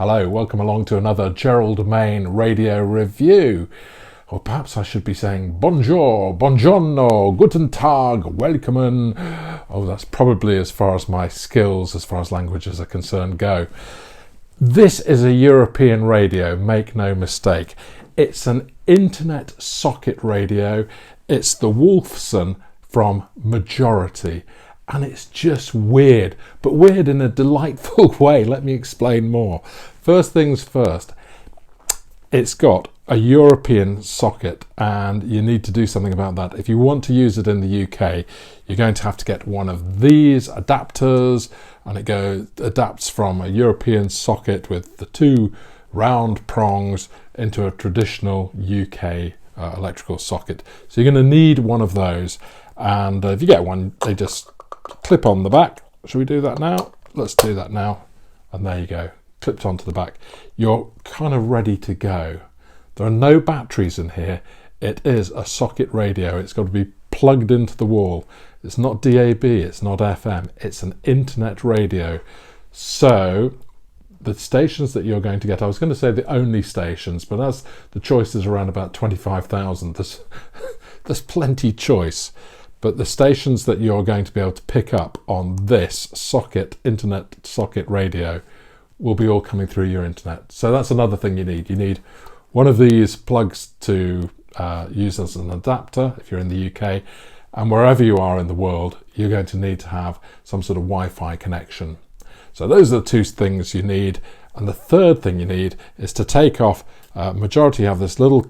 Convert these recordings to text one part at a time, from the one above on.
Hello, welcome along to another Gerald Main radio review. Or perhaps I should be saying bonjour, buongiorno, guten tag, welcome. Oh, that's probably as far as my skills, as far as languages are concerned, go. This is a European radio, make no mistake. It's an internet socket radio. It's the Wolfson from Majority. And it's just weird, but weird in a delightful way. Let me explain more. First things first, it's got a European socket and you need to do something about that. If you want to use it in the UK, you're going to have to get one of these adapters, and it adapts from a European socket with the two round prongs into a traditional UK electrical socket. So you're going to need one of those, and if you get one, they just clip on the back. Should we do that now? Let's do that now. And there you go, clipped onto the back. You're kind of ready to go. There are no batteries in here. It is a socket radio. It's got to be plugged into the wall. It's not DAB, it's not FM, it's an internet radio. So the stations that you're going to get, I was going to say the only stations, but as the choice is around about 25,000, there's plenty choice. But the stations that you're going to be able to pick up on this internet socket radio will be all coming through your internet. So that's another thing you need. You need one of these plugs to use as an adapter if you're in the UK, and wherever you are in the world, you're going to need to have some sort of Wi-Fi connection. So those are the two things you need. And the third thing you need is to take off, Majority have this little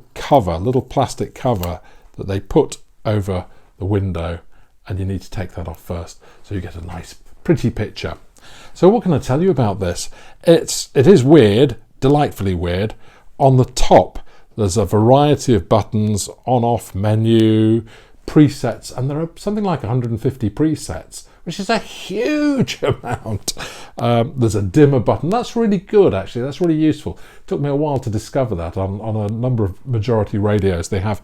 plastic cover that they put over the window, and you need to take that off first so you get a nice pretty picture. So what can I tell you about this? It is weird, delightfully weird. On the top there's a variety of buttons, on off menu, presets, and there are something like 150 presets, which is a huge amount. There's a dimmer button. That's really good, actually. That's really useful. It took me a while to discover that. On a number of Majority radios they have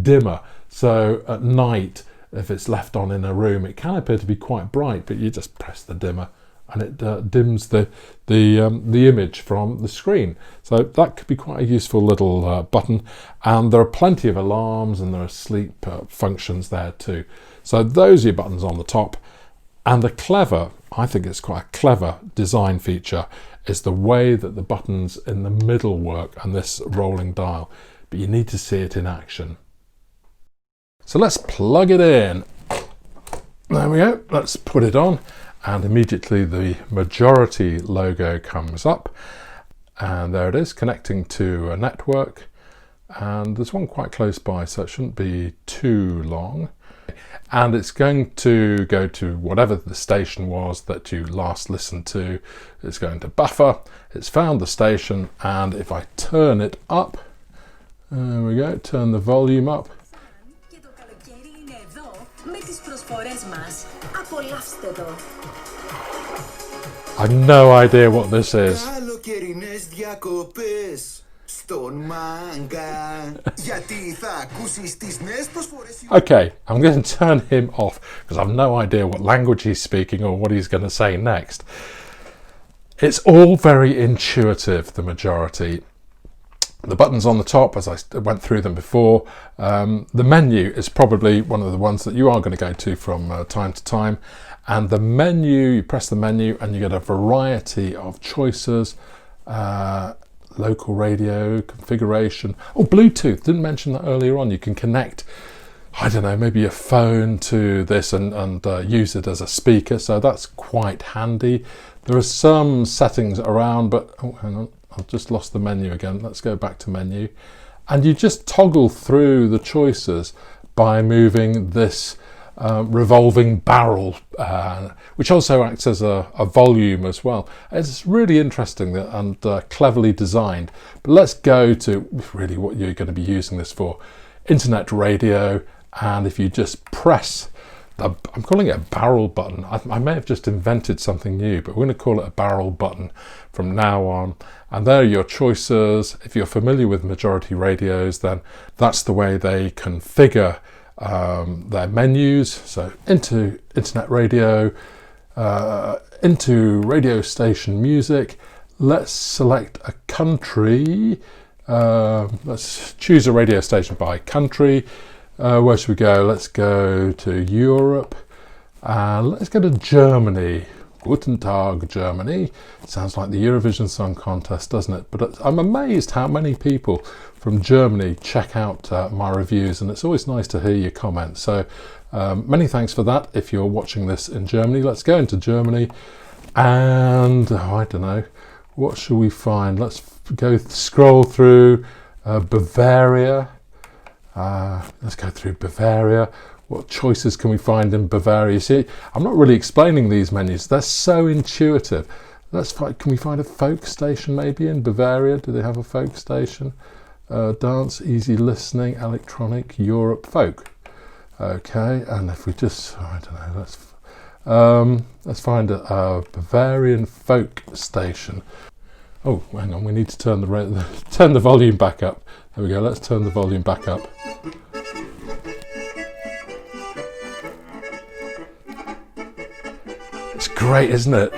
dimmer. So at night, if it's left on in a room, it can appear to be quite bright, but you just press the dimmer and it dims the image from the screen. So that could be quite a useful little button. And there are plenty of alarms, and there are sleep functions there too. So those are your buttons on the top. And I think it's quite a clever design feature, is the way that the buttons in the middle work and this rolling dial. But you need to see it in action. So let's plug it in. There we go. Let's put it on, and immediately the Majority logo comes up, and there it is, connecting to a network. And there's one quite close by, so it shouldn't be too long. And it's going to go to whatever the station was that you last listened to. It's going to buffer. It's found the station, and if I turn it up, there we go, turn the volume up. I've no idea what this is. Okay, I'm going to turn him off because I've no idea what language he's speaking or what he's going to say next. It's all very intuitive, the Majority. The buttons on the top, as I went through them before, the menu is probably one of the ones that you are going to go to from time to time. And the menu, you press the menu and you get a variety of choices. Local radio, configuration. Oh, Bluetooth, didn't mention that earlier on. You can connect, I don't know, maybe a phone to this and use it as a speaker. So that's quite handy. There are some settings around, but, oh, hang on. I've just lost the menu again. Let's go back to menu. And you just toggle through the choices by moving this revolving barrel, which also acts as a volume as well. It's really interesting and cleverly designed. But let's go to really what you're going to be using this for. Internet radio, and if you just press I'm calling it a barrel button. I may have just invented something new, but we're going to call it a barrel button from now on. And there are your choices. If you're familiar with Majority radios, then that's the way they configure their menus. So into internet radio, into radio station music, let's select a country. Let's choose a radio station by country. Where should we go? Let's go to Europe. Let's go to Germany. Guten Tag, Germany. Sounds like the Eurovision Song Contest, doesn't it? But I'm amazed how many people from Germany check out my reviews, and it's always nice to hear your comments. So many thanks for that if you're watching this in Germany. Let's go into Germany, and I don't know, what should we find? Let's go scroll through Bavaria. Let's go through Bavaria. What choices can we find in Bavaria? You see, I'm not really explaining these menus. They're so intuitive. Can we find a folk station maybe in Bavaria? Do they have a folk station? Dance, easy listening, electronic, Europe, folk. Okay, and if we just, I don't know, let's find a Bavarian folk station. Oh, hang on, we need to turn the volume back up. There we go, let's turn the volume back up. It's great, isn't it?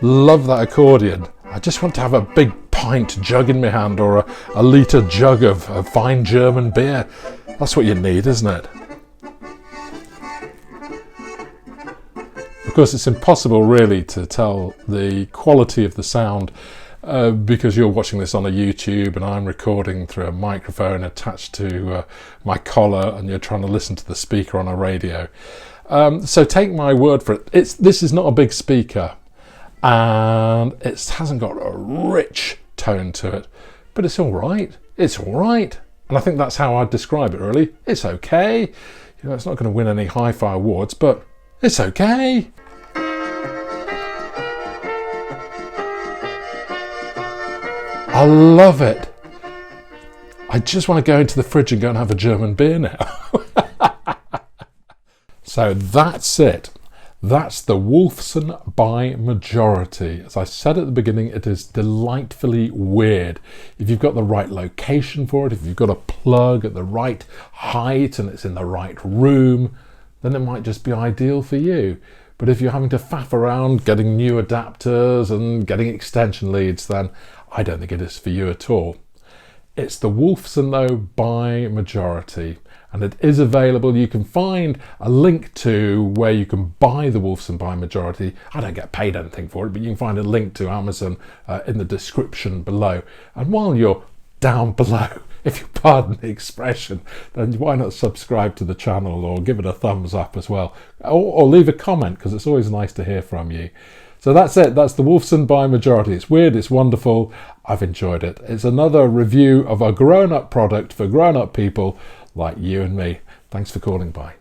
Love that accordion. I just want to have a big pint jug in my hand, or a litre jug of fine German beer. That's what you need, isn't it? Of course, it's impossible really to tell the quality of the sound because you're watching this on a YouTube and I'm recording through a microphone attached to my collar, and you're trying to listen to the speaker on a radio. So take my word for it. This is not a big speaker, and it hasn't got a rich tone to it, but it's all right. It's all right, and I think that's how I'd describe it. Really, it's okay. You know, it's not going to win any hi-fi awards, but it's okay. I love it. I just want to go into the fridge and go and have a German beer now. So that's it. That's the Wolfson by Majority. As I said at the beginning, it is delightfully weird. If you've got the right location for it, if you've got a plug at the right height and it's in the right room, then it might just be ideal for you. But if you're having to faff around getting new adapters and getting extension leads, then I don't think it is for you at all. It's the Wolfson though by Majority, and it is available. You can find a link to where you can buy the Wolfson by Majority. I don't get paid anything for it, but you can find a link to Amazon in the description below. And while you're down below, if you pardon the expression, then why not subscribe to the channel or give it a thumbs up as well, or leave a comment, because it's always nice to hear from you. So that's it. That's the Wolfson by Majority. It's weird, it's wonderful, I've enjoyed it. It's another review of a grown-up product for grown-up people like you and me. Thanks for calling. Bye.